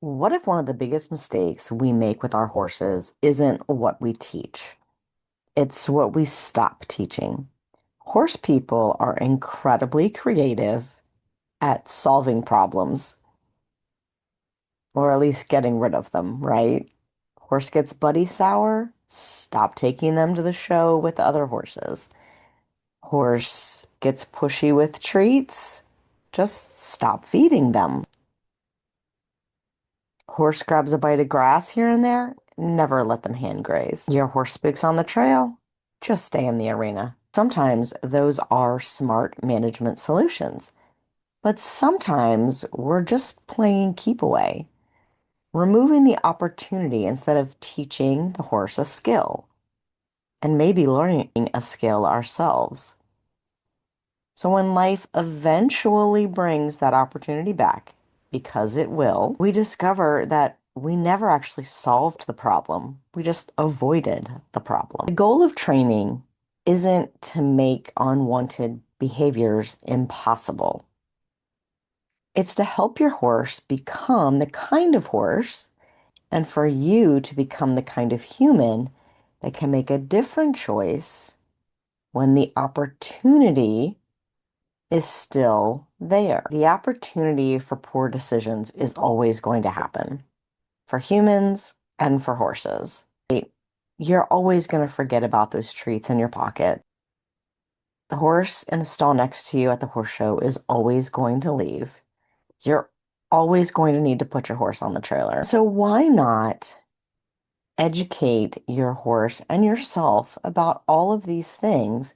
What if one of the biggest mistakes we make with our horses isn't what we teach? It's what we stop teaching. Horse people are incredibly creative at solving problems, or at least getting rid of them, right? Horse gets buddy sour, stop taking them to the show with other horses. Horse gets pushy with treats, just stop feeding them. Horse grabs a bite of grass here and there, never let them hand graze. Your horse spooks on the trail, just stay in the arena. Sometimes those are smart management solutions, but sometimes we're just playing keep away, removing the opportunity instead of teaching the horse a skill and maybe learning a skill ourselves. So when life eventually brings that opportunity back, because it will, we discover that we never actually solved the problem. We just avoided the problem. The goal of training isn't to make unwanted behaviors impossible. It's to help your horse become the kind of horse and for you to become the kind of human that can make a different choice when the opportunity is still there. The opportunity for poor decisions is always going to happen for humans and for horses. You're always going to forget about those treats in your pocket. The horse in the stall next to you at the horse show is always going to leave. You're always going to need to put your horse on the trailer. So why not educate your horse and yourself about all of these things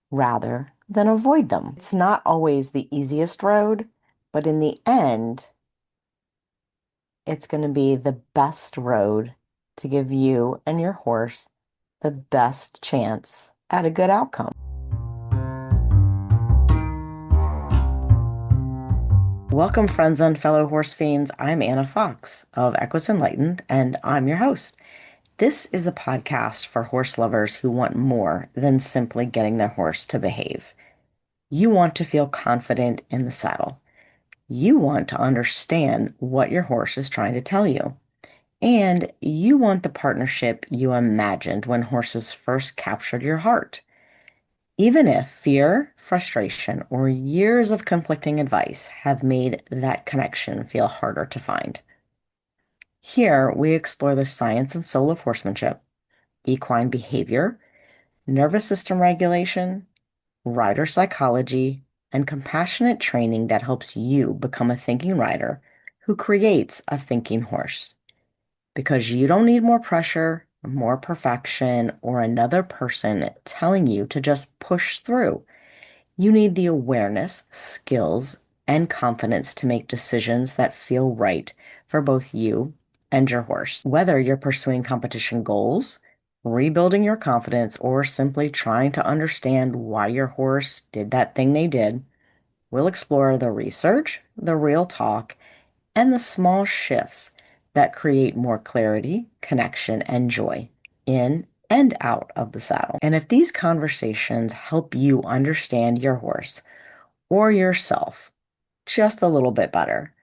rather than avoid them? It's not always the easiest road, but in the end, it's going to be the best road to give you and your horse the best chance at a good outcome. Welcome, friends and fellow horse fiends. I'm Anna Fox of Equus Enlightened, and I'm your host. This is the podcast for horse lovers who want more than simply getting their horse to behave. You want to feel confident in the saddle. You want to understand what your horse is trying to tell you. And you want the partnership you imagined when horses first captured your heart. Even if fear, frustration, or years of conflicting advice have made that connection feel harder to find. Here, we explore the science and soul of horsemanship, equine behavior, nervous system regulation, rider psychology, and compassionate training that helps you become a thinking rider who creates a thinking horse. Because you don't need more pressure, more perfection, or another person telling you to just push through. You need the awareness, skills, and confidence to make decisions that feel right for both you and your horse. Whether you're pursuing competition goals, rebuilding your confidence, or simply trying to understand why your horse did that thing they did, we'll explore the research, the real talk, and the small shifts that create more clarity, connection, and joy in and out of the saddle. And if these conversations help you understand your horse or yourself just a little bit better,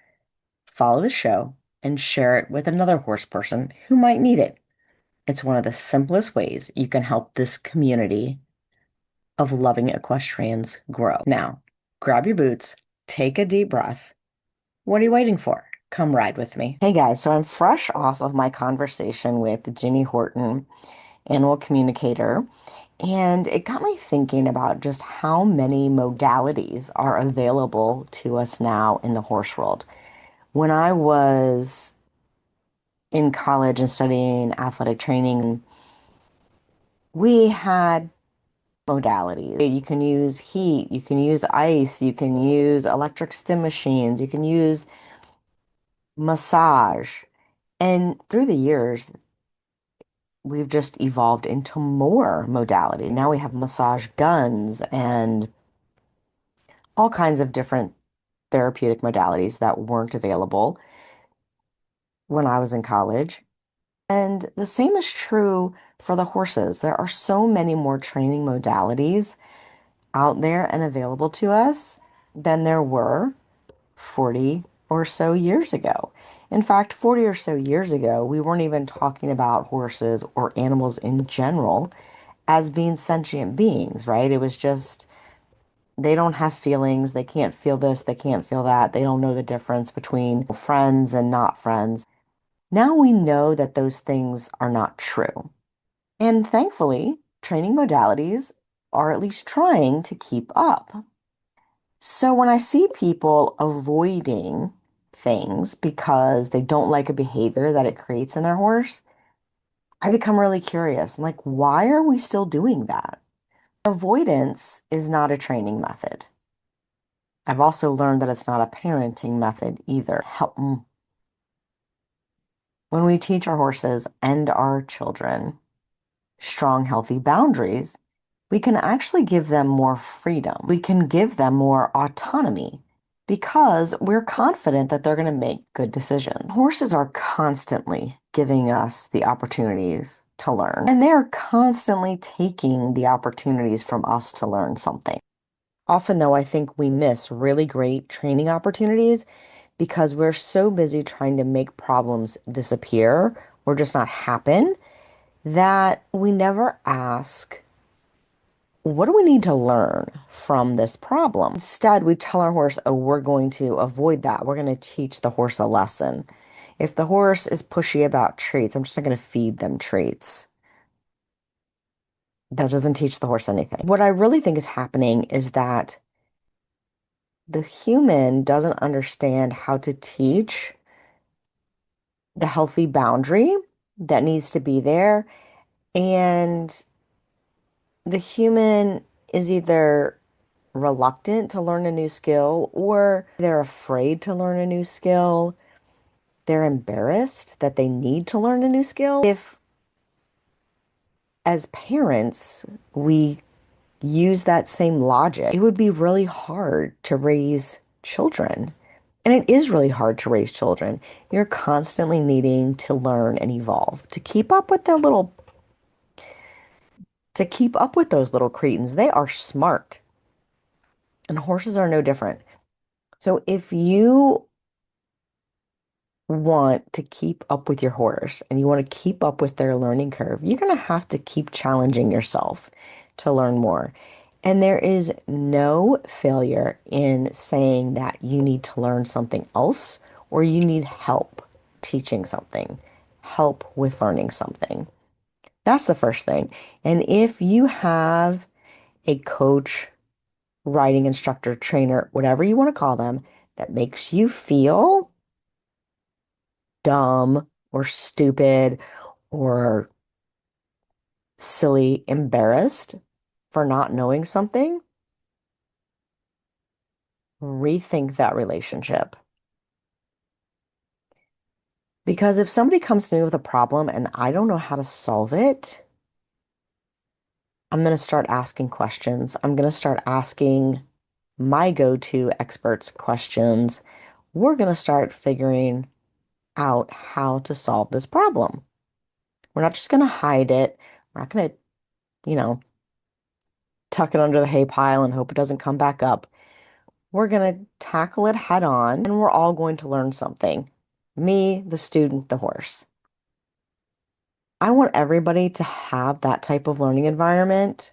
follow the show and share it with another horse person who might need it. It's one of the simplest ways you can help this community of loving equestrians grow. Now, grab your boots, take a deep breath. What are you waiting for? Come ride with me. Hey guys, so I'm fresh off of my conversation with Ginny Horton, animal communicator, and it got me thinking about just how many modalities are available to us now in the horse world. When I was in college and studying athletic training, we had modalities. You can use heat, you can use ice, you can use electric stim machines, you can use massage. And through the years, we've just evolved into more modality. Now we have massage guns and all kinds of different therapeutic modalities that weren't available when I was in college. And the same is true for the horses. There are so many more training modalities out there and available to us than there were 40 or so years ago. In fact, 40 or so years ago, we weren't even talking about horses or animals in general as being sentient beings, right? It was just they don't have feelings, they can't feel this, they can't feel that, they don't know the difference between friends and not friends. Now we know that those things are not true. And thankfully, training modalities are at least trying to keep up. So when I see people avoiding things because they don't like a behavior that it creates in their horse, I become really curious. I'm like, why are we still doing that? Avoidance is not a training method. I've also learned that it's not a parenting method either. When we teach our horses and our children strong, healthy boundaries, we can actually give them more freedom. We can give them more autonomy because we're confident that they're going to make good decisions. Horses are constantly giving us the opportunities to learn, and they're constantly taking the opportunities from us to learn something. Often, though, I think we miss really great training opportunities because we're so busy trying to make problems disappear or just not happen that we never ask, what do we need to learn from this problem? Instead, we tell our horse, oh, we're going to avoid that. We're going to teach the horse a lesson. If the horse is pushy about treats, I'm just not going to feed them treats. That doesn't teach the horse anything. What I really think is happening is that the human doesn't understand how to teach the healthy boundary that needs to be there. And the human is either reluctant to learn a new skill or they're afraid to learn a new skill. They're embarrassed that they need to learn a new skill. If, as parents, we use that same logic, it would be really hard to raise children. And it is really hard to raise children. You're constantly needing to learn and evolve to keep up with those little cretins. They are smart, and horses are no different. So if you want to keep up with your horse and you want to keep up with their learning curve, you're going to have to keep challenging yourself to learn more. And there is no failure in saying that you need to learn something else or you need help teaching something, help with learning something. That's the first thing. And if you have a coach, riding instructor, trainer, whatever you want to call them, that makes you feel dumb or stupid or silly, embarrassed for not knowing something, rethink that relationship. Because if somebody comes to me with a problem and I don't know how to solve it, I'm going to start asking questions. I'm going to start asking my go-to experts questions. We're going to start figuring out how to solve this problem. We're not just going to hide it. We're not going to, you know, tuck it under the hay pile and hope it doesn't come back up. We're going to tackle it head on and we're all going to learn something. Me, the student, the horse. I want everybody to have that type of learning environment,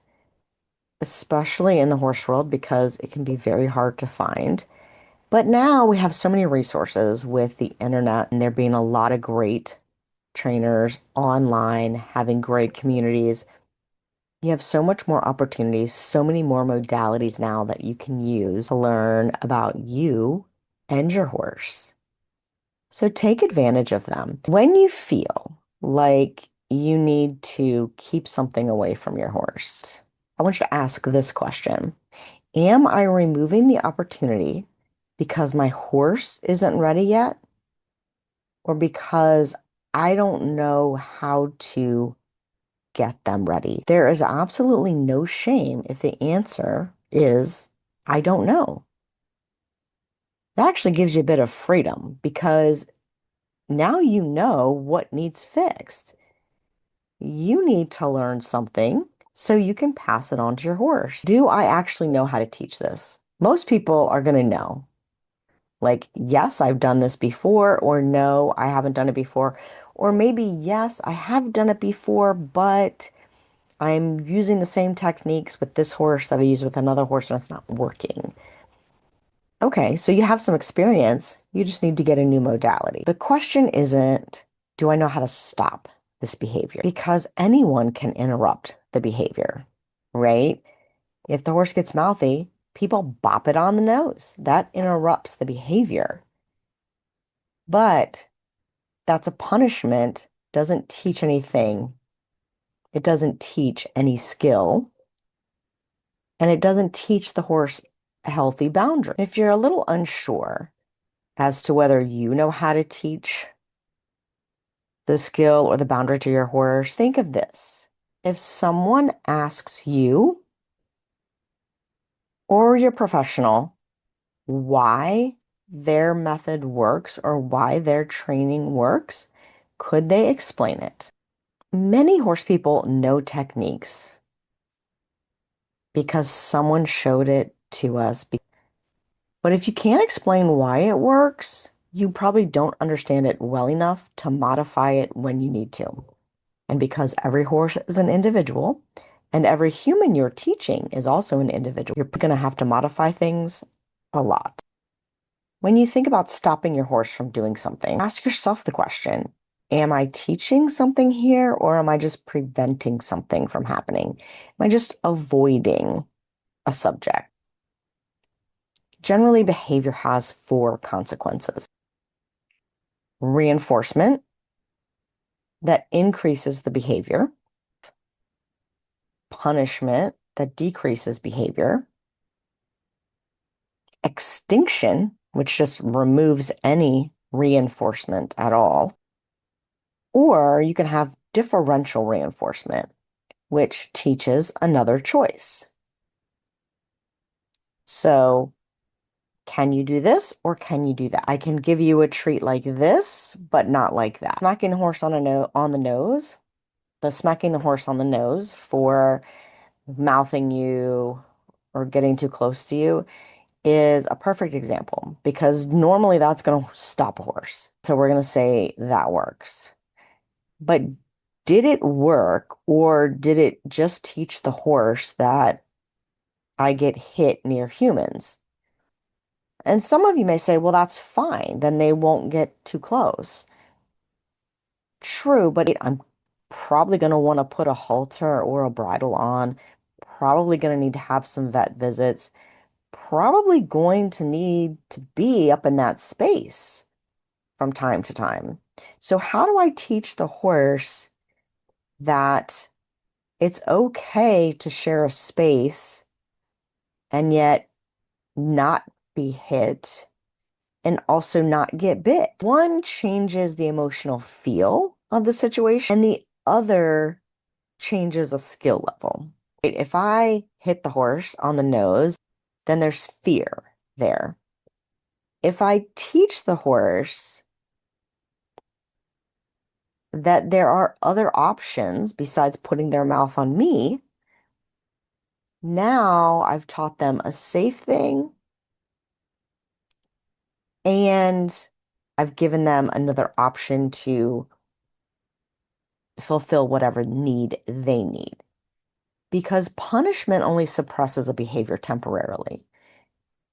especially in the horse world, because it can be very hard to find. But now we have so many resources with the internet, and there being a lot of great trainers online, having great communities. You have so much more opportunities, so many more modalities now that you can use to learn about you and your horse. So take advantage of them. When you feel like you need to keep something away from your horse, I want you to ask this question. Am I removing the opportunity because my horse isn't ready yet, or because I don't know how to get them ready? There is absolutely no shame if the answer is, I don't know. That actually gives you a bit of freedom because now you know what needs fixed. You need to learn something so you can pass it on to your horse. Do I actually know how to teach this? Most people are going to know. Like, yes, I've done this before, or no, I haven't done it before. Or maybe, yes, I have done it before, but I'm using the same techniques with this horse that I use with another horse and it's not working. Okay, so you have some experience. You just need to get a new modality. The question isn't, do I know how to stop this behavior? Because anyone can interrupt the behavior, right? If the horse gets mouthy, people bop it on the nose. That interrupts the behavior. But that's a punishment, doesn't teach anything. It doesn't teach any skill, and it doesn't teach the horse a healthy boundary. If you're a little unsure as to whether you know how to teach the skill or the boundary to your horse, think of this. If someone asks you or your professional why their method works or why their training works, could they explain it? Many horse people know techniques because someone showed it to us. But if you can't explain why it works, you probably don't understand it well enough to modify it when you need to. And because every horse is an individual and every human you're teaching is also an individual, you're going to have to modify things a lot. When you think about stopping your horse from doing something, ask yourself the question, am I teaching something here or am I just preventing something from happening? Am I just avoiding a subject? Generally, behavior has four consequences. Reinforcement that increases the behavior, punishment that decreases behavior, extinction, which just removes any reinforcement at all, or you can have differential reinforcement, which teaches another choice. So, can you do this or can you do that? I can give you a treat like this, but not like that. Smacking the horse on on the nose, the smacking the horse on the nose for mouthing you or getting too close to you is a perfect example because normally that's going to stop a horse. So we're going to say that works. But did it work or did it just teach the horse that I get hit near humans? And some of you may say, well, that's fine. Then they won't get too close. True, but I'm probably going to want to put a halter or a bridle on, probably going to need to have some vet visits, probably going to need to be up in that space from time to time. So, how do I teach the horse that it's okay to share a space and yet not be hit and also not get bit? One changes the emotional feel of the situation, and the other changes the skill level. If I hit the horse on the nose, then there's fear there. If I teach the horse that there are other options besides putting their mouth on me, now I've taught them a safe thing and I've given them another option to fulfill whatever need they need. Because punishment only suppresses a behavior temporarily.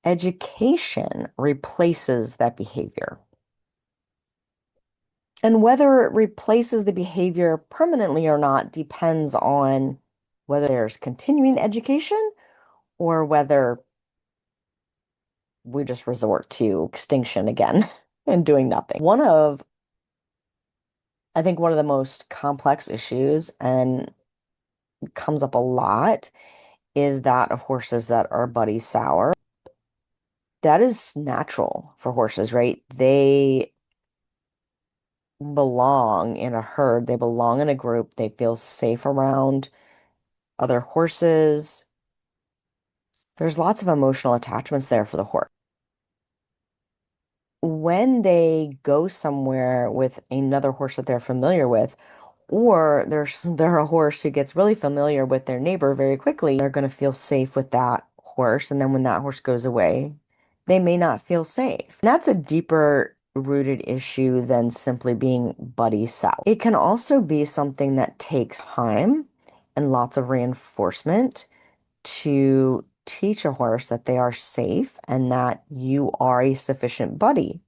Education replaces that behavior. And whether it replaces the behavior permanently or not depends on whether there's continuing education or whether we just resort to extinction again and doing nothing. I think one of the most complex issues and comes up a lot is that of horses that are buddy sour. That is natural for horses, right? They belong in a herd, they belong in a group, they feel safe around other horses. There's lots of emotional attachments there for the horse. When they go somewhere with another horse that they're familiar with, or they're a horse who gets really familiar with their neighbor very quickly, they're going to feel safe with that horse. And then when that horse goes away, they may not feel safe. And that's a deeper rooted issue than simply being buddy sour. It can also be something that takes time and lots of reinforcement to teach a horse that they are safe and that you are a sufficient buddy.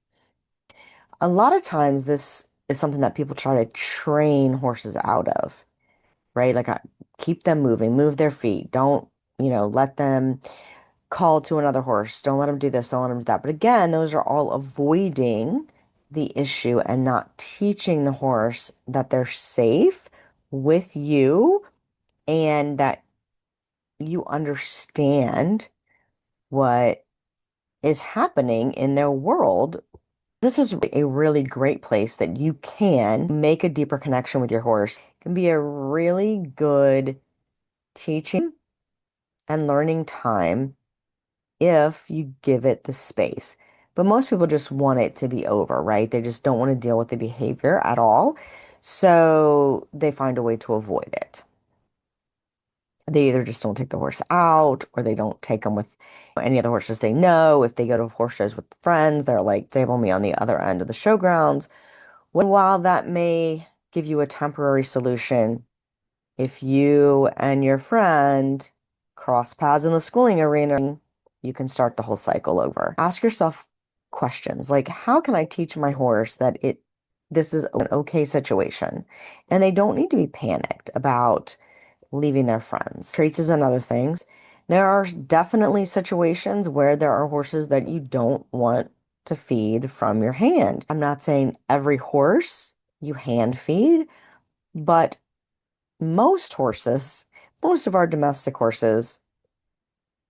A lot of times, this is something that people try to train horses out of, right? Like, keep them moving, move their feet. Don't, let them call to another horse. Don't let them do this, don't let them do that. But again, those are all avoiding the issue and not teaching the horse that they're safe with you and that you understand what is happening in their world. This is a really great place that you can make a deeper connection with your horse. It can be a really good teaching and learning time if you give it the space. But most people just want it to be over, right? They just don't want to deal with the behavior at all. So they find a way to avoid it. They either just don't take the horse out or they don't take them with any of the horses they know. If they go to horse shows with friends, they're like, stable me on the other end of the showgrounds. While that may give you a temporary solution, if you and your friend cross paths in the schooling arena, you can start the whole cycle over. Ask yourself questions like, how can I teach my horse that this is an okay situation? And they don't need to be panicked about leaving their friends. Traits is another thing. There are definitely situations where there are horses that you don't want to feed from your hand. I'm not saying every horse you hand feed, but most horses, most of our domestic horses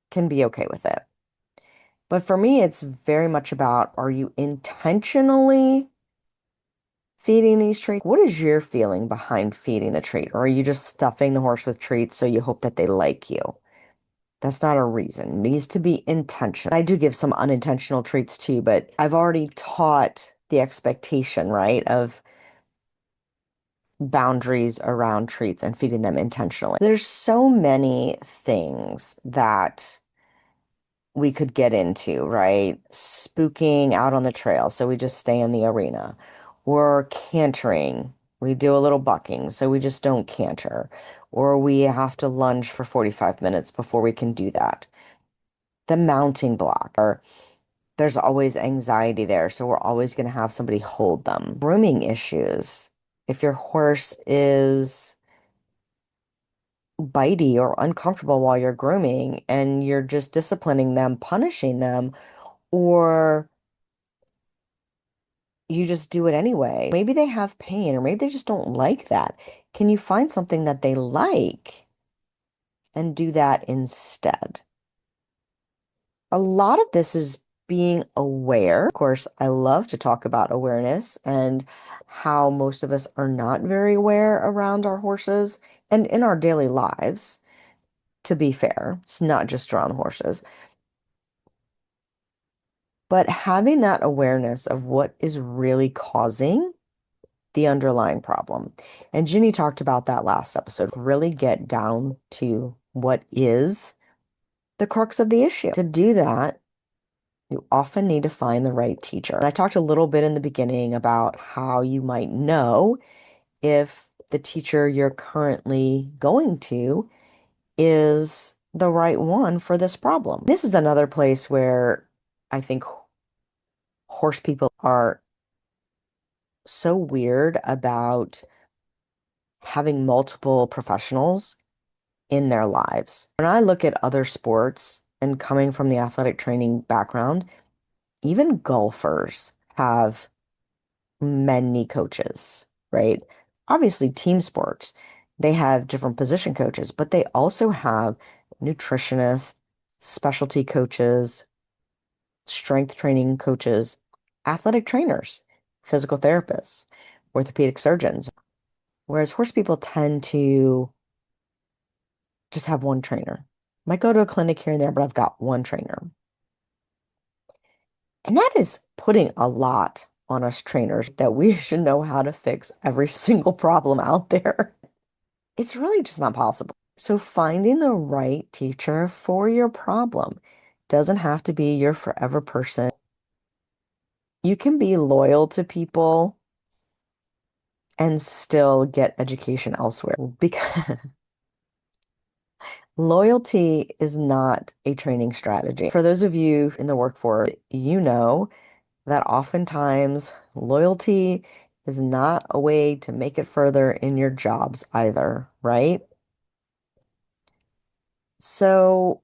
can be okay with it. But for me, it's very much about, are you intentionally feeding these treats? What is your feeling behind feeding the treat? Or are you just stuffing the horse with treats so you hope that they like you? That's not a reason. It needs to be intentional. I do give some unintentional treats too, but I've already taught the expectation, right, of boundaries around treats and feeding them intentionally. There's so many things that we could get into, right? Spooking out on the trail, so we just stay in the arena. Or cantering. We do a little bucking, so we just don't canter. Or we have to lunge for 45 minutes before we can do that. The mounting block, or there's always anxiety there, so we're always going to have somebody hold them. Grooming issues. If your horse is bitey or uncomfortable while you're grooming and you're just disciplining them, punishing them, or you just do it anyway. Maybe they have pain, or maybe they just don't like that. Can you find something that they like and do that instead? A lot of this is being aware. Of course, I love to talk about awareness and how most of us are not very aware around our horses and in our daily lives, to be fair. It's not just around horses. But having that awareness of what is really causing the underlying problem. And Ginny talked about that last episode. Really get down to what is the crux of the issue. To do that, you often need to find the right teacher. And I talked a little bit in the beginning about how you might know if the teacher you're currently going to is the right one for this problem. This is another place where I think horse people are so weird about having multiple professionals in their lives. When I look at other sports and coming from the athletic training background, even golfers have many coaches, right? Obviously, team sports, they have different position coaches, but they also have nutritionists, specialty coaches, strength training coaches, athletic trainers, physical therapists, orthopedic surgeons. Whereas horse people tend to just have one trainer. Might go to a clinic here and there, but I've got one trainer. And that is putting a lot on us trainers that we should know how to fix every single problem out there. It's really just not possible. So finding the right teacher for your problem. doesn't have to be your forever person. You can be loyal to people and still get education elsewhere because loyalty is not a training strategy. For those of you in the workforce, you know that oftentimes loyalty is not a way to make it further in your jobs either, right? So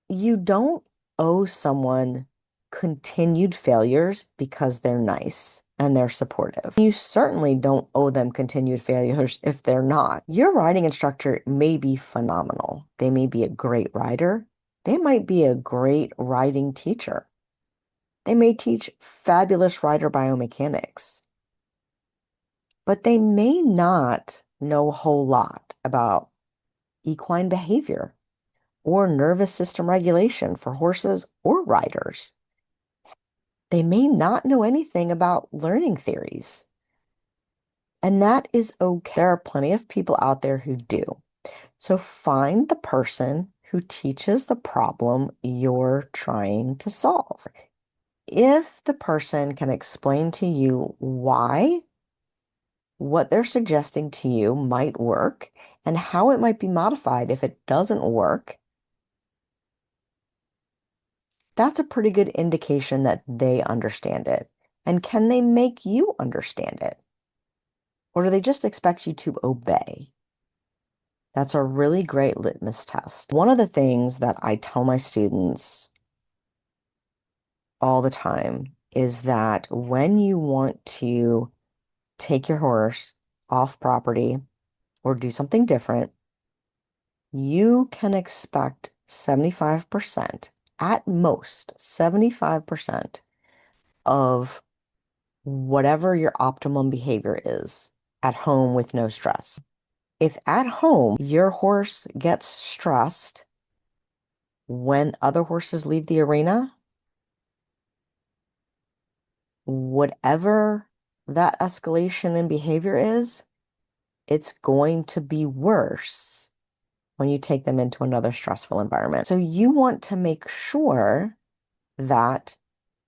you don't owe someone continued failures because they're nice and they're supportive. You certainly don't owe them continued failures if they're not. Your riding instructor may be phenomenal. They may be a great rider. They might be a great riding teacher. They may teach fabulous rider biomechanics, but they may not know a whole lot about equine behavior or nervous system regulation for horses or riders. They may not know anything about learning theories. And that is okay. There are plenty of people out there who do. So find the person who teaches the problem you're trying to solve. If the person can explain to you why what they're suggesting to you might work and how it might be modified if it doesn't work, that's a pretty good indication that they understand it. And can they make you understand it? Or do they just expect you to obey? That's a really great litmus test. One of the things that I tell my students all the time is that when you want to take your horse off property or do something different, you can expect 75%, at most 75% of whatever your optimum behavior is at home with no stress. If at home your horse gets stressed when other horses leave the arena, whatever that escalation in behavior is, it's going to be worse when you take them into another stressful environment. So you want to make sure that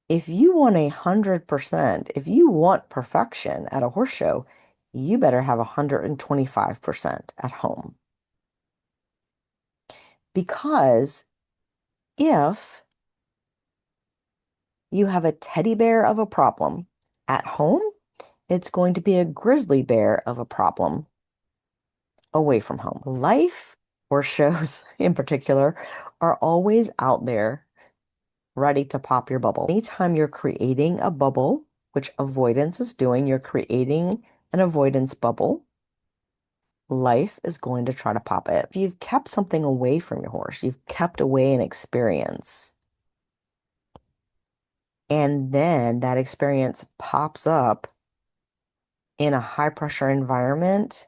if you want 100%, if you want perfection at a horse show, you better have 125% at home. Because if you have a teddy bear of a problem at home, it's going to be a grizzly bear of a problem away from home. Life, horse shows in particular, are always out there ready to pop your bubble. Anytime you're creating a bubble, which avoidance is doing, you're creating an avoidance bubble, life is going to try to pop it. If you've kept something away from your horse, you've kept away an experience, and then that experience pops up in a high pressure environment,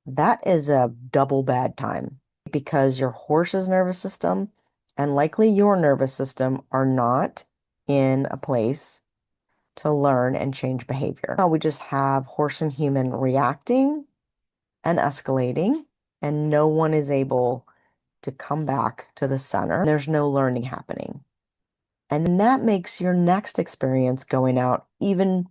that is a double bad time because your horse's nervous system and likely your nervous system are not in a place to learn and change behavior. Now we just have horse and human reacting and escalating, and no one is able to come back to the center. There's no learning happening. And that makes your next experience going out even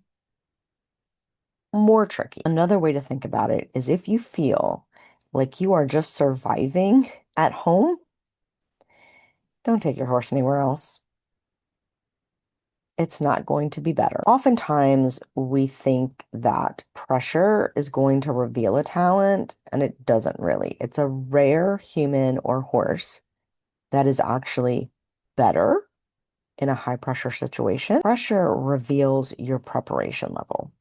more tricky. Another way to think about it is if you feel like you are just surviving at home, don't take your horse anywhere else. It's not going to be better. Oftentimes, we think that pressure is going to reveal a talent, and it doesn't really. It's a rare human or horse that is actually better in a high pressure situation. Pressure reveals your preparation level.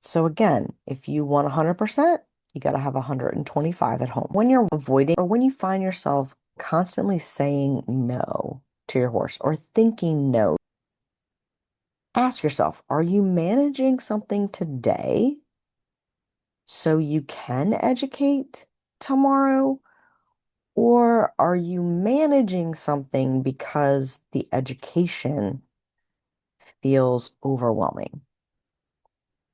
So again, if you want 100%, you got to have 125 at home. When you're avoiding or when you find yourself constantly saying no to your horse or thinking no, ask yourself, are you managing something today so you can educate tomorrow? Or are you managing something because the education feels overwhelming?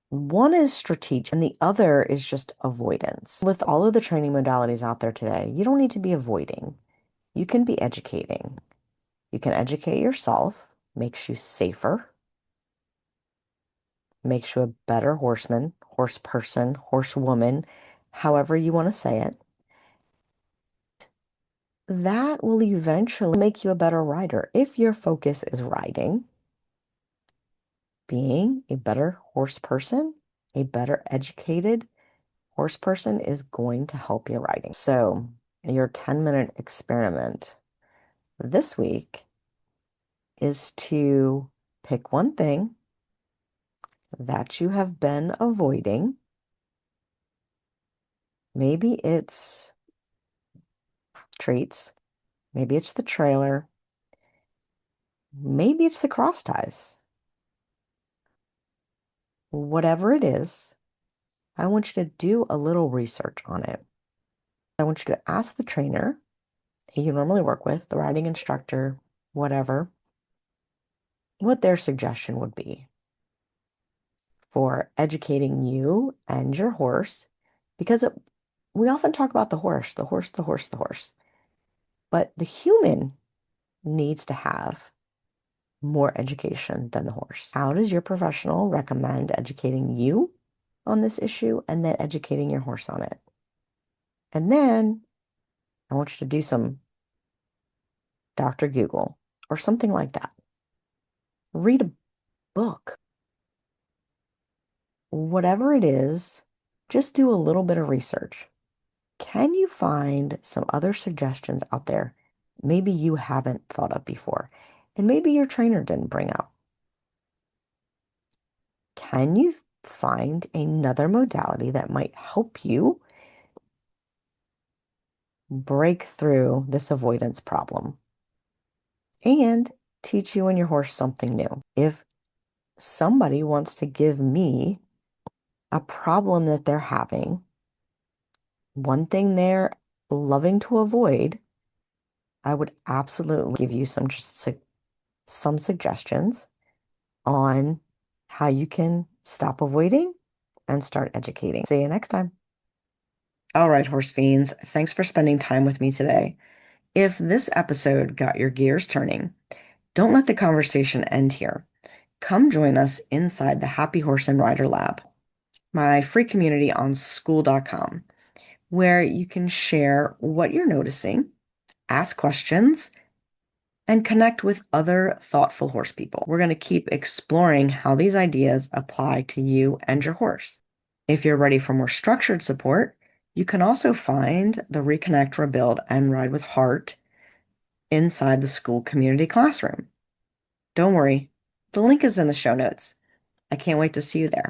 One is strategic and the other is just avoidance. With all of the training modalities out there today, you don't need to be avoiding. You can be educating. You can educate yourself, makes you safer, makes you a better horseman, horse person, horsewoman, however you want to say it. That will eventually make you a better rider. If your focus is riding, being a better horse person, a better educated horse person is going to help your riding. So, your 10-minute experiment this week is to pick one thing that you have been avoiding. Maybe it's treats, maybe it's the trailer, maybe it's the cross ties. Whatever it is, I want you to do a little research on it. I want you to ask the trainer who you normally work with, the riding instructor, whatever, what their suggestion would be for educating you and your horse. Because we often talk about the horse, the horse, the horse, the horse. But the human needs to have more education than the horse. How does your professional recommend educating you on this issue and then educating your horse on it? And then I want you to do some Dr. Google or something like that. Read a book. Whatever it is, just do a little bit of research. Can you find some other suggestions out there maybe you haven't thought of before and maybe your trainer didn't bring up? Can you find another modality that might help you break through this avoidance problem and teach you and your horse something new? If somebody wants to give me a problem that they're having, one thing they're loving to avoid, I would absolutely give you some suggestions on how you can stop avoiding and start educating. See you next time. All right, horse fiends, thanks for spending time with me today. If this episode got your gears turning, don't let the conversation end here. Come join us inside the Happy Horse and Rider Lab, my free community on school.com, where you can share what you're noticing, ask questions, and connect with other thoughtful horse people. We're going to keep exploring how these ideas apply to you and your horse. If you're ready for more structured support, you can also find the Reconnect, Rebuild, and Ride with Heart inside the school community classroom. Don't worry, the link is in the show notes. I can't wait to see you there.